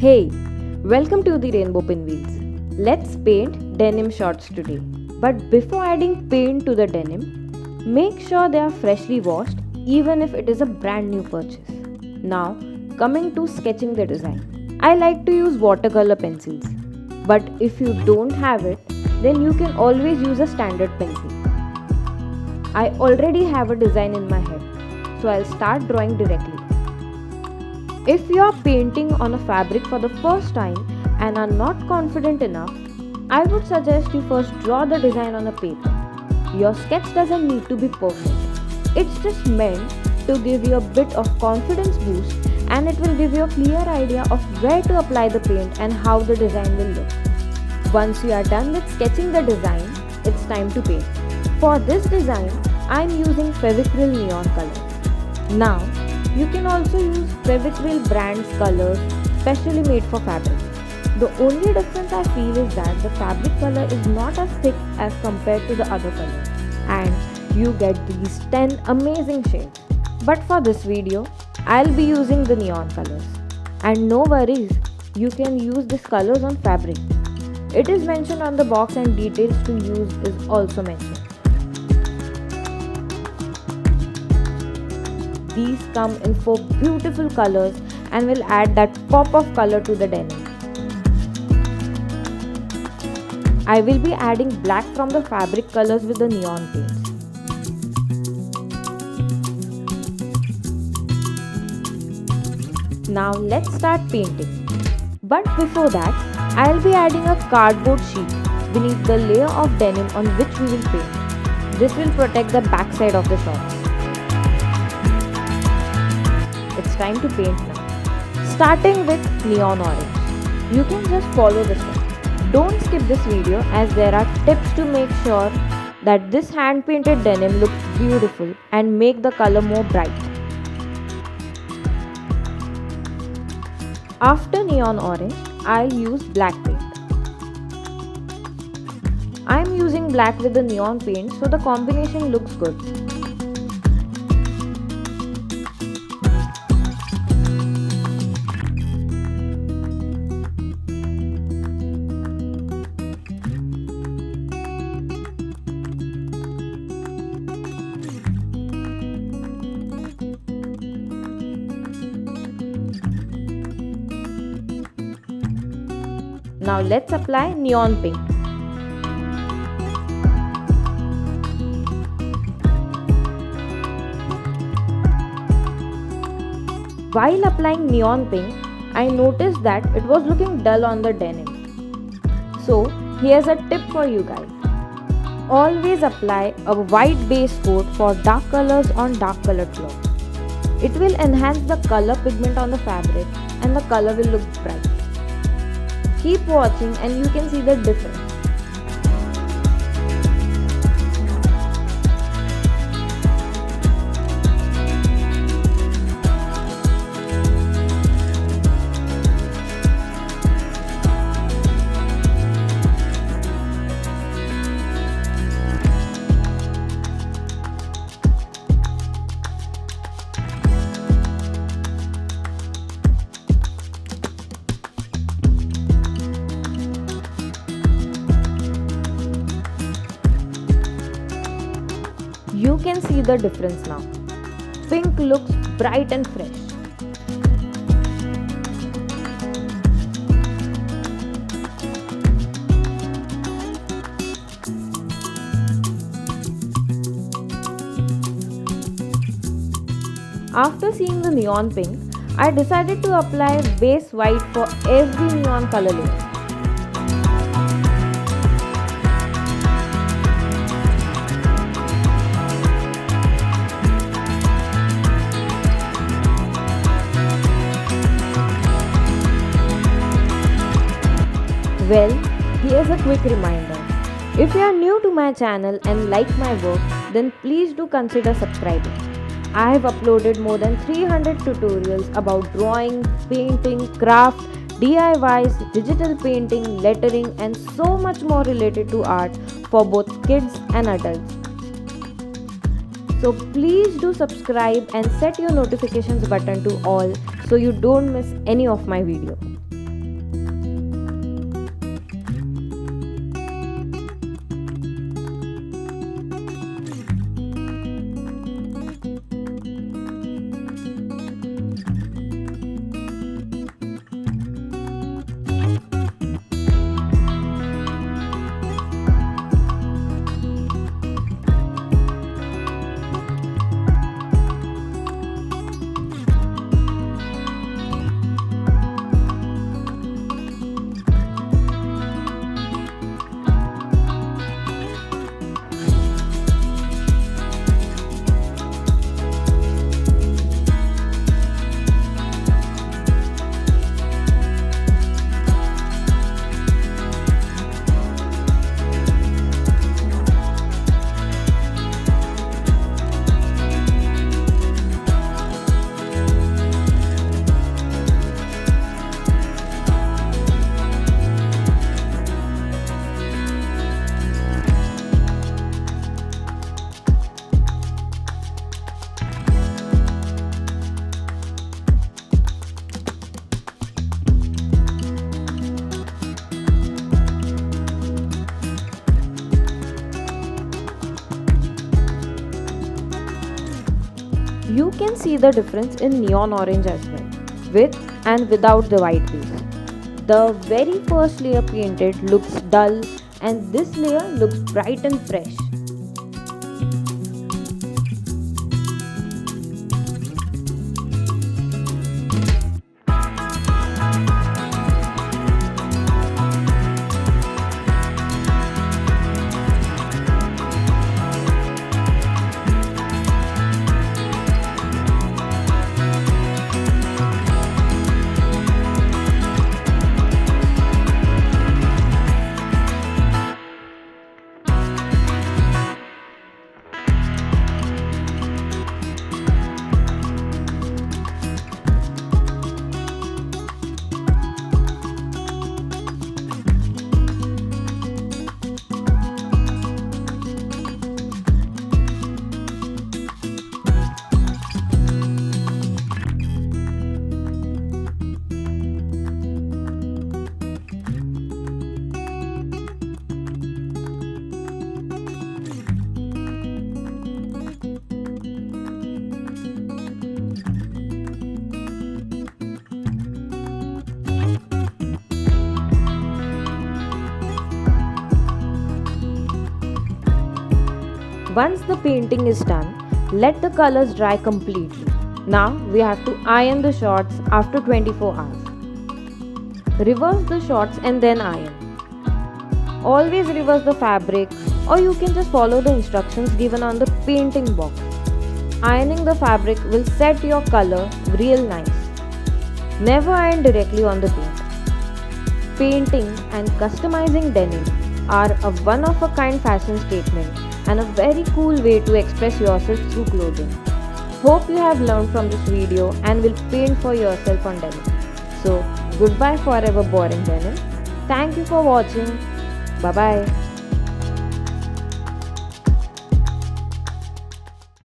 Hey, welcome to the Rainbow Pinwheels. Let's paint denim shorts today. But before adding paint to the denim, make sure they are freshly washed even if it is a brand new purchase. Now, coming to sketching the design. I like to use watercolor pencils. But if you don't have it, then you can always use a standard pencil. I already have a design in my head, so I'll start drawing directly. If you are painting on a fabric for the first time and are not confident enough, I would suggest you first draw the design on a paper. Your sketch doesn't need to be perfect. It's just meant to give you a bit of confidence boost, and it will give you a clear idea of where to apply the paint and how the design will look. Once you are done with sketching the design, it's time to paint. For this design, I'm using Fevicryl neon color. Now, you can also use Fevicryl brand's colors specially made for fabric. The only difference I feel is that the fabric color is not as thick as compared to the other colors, and you get these 10 amazing shades. But for this video, I'll be using the neon colors. And no worries, you can use these colors on fabric. It is mentioned on the box and details to use is also mentioned. These come in 4 beautiful colors and will add that pop of color to the denim. I will be adding black from the fabric colors with the neon paints. Now let's start painting. But before that, I'll be adding a cardboard sheet beneath the layer of denim on which we will paint. This will protect the backside of the shorts. It's time to paint now. Starting with neon orange. You can just follow the steps. Don't skip this video as there are tips to make sure that this hand painted denim looks beautiful and make the color more bright. After neon orange, I'll use black paint. I'm using black with the neon paint so the combination looks good. Now let's apply neon pink. While applying neon pink, I noticed that it was looking dull on the denim. So here's a tip for you guys. Always apply a white base coat for dark colors on dark colored cloth. It will enhance the color pigment on the fabric and the color will look bright. Keep watching and you can see the difference. You can see the difference now. Pink looks bright and fresh. After seeing the neon pink, I decided to apply base white for every neon color layer. Well, here's a quick reminder. If you are new to my channel and like my work, then please do consider subscribing. I have uploaded more than 300 tutorials about drawing, painting, craft, DIYs, digital painting, lettering and so much more related to art for both kids and adults. So please do subscribe and set your notifications button to all so you don't miss any of my video. You can see the difference in neon orange as well, with and without the white base. The very first layer painted looks dull and this layer looks bright and fresh. Once the painting is done, let the colors dry completely. Now we have to iron the shots after 24 hours. Reverse the shots and then iron. Always reverse the fabric, or you can just follow the instructions given on the painting box. Ironing the fabric will set your color real nice. Never iron directly on the paint. Painting and customizing denim are a one-of-a-kind fashion statement and a very cool way to express yourself through clothing. Hope you have learned from this video and will paint for yourself on denim. So, goodbye forever boring denim. Thank you for watching. Bye bye.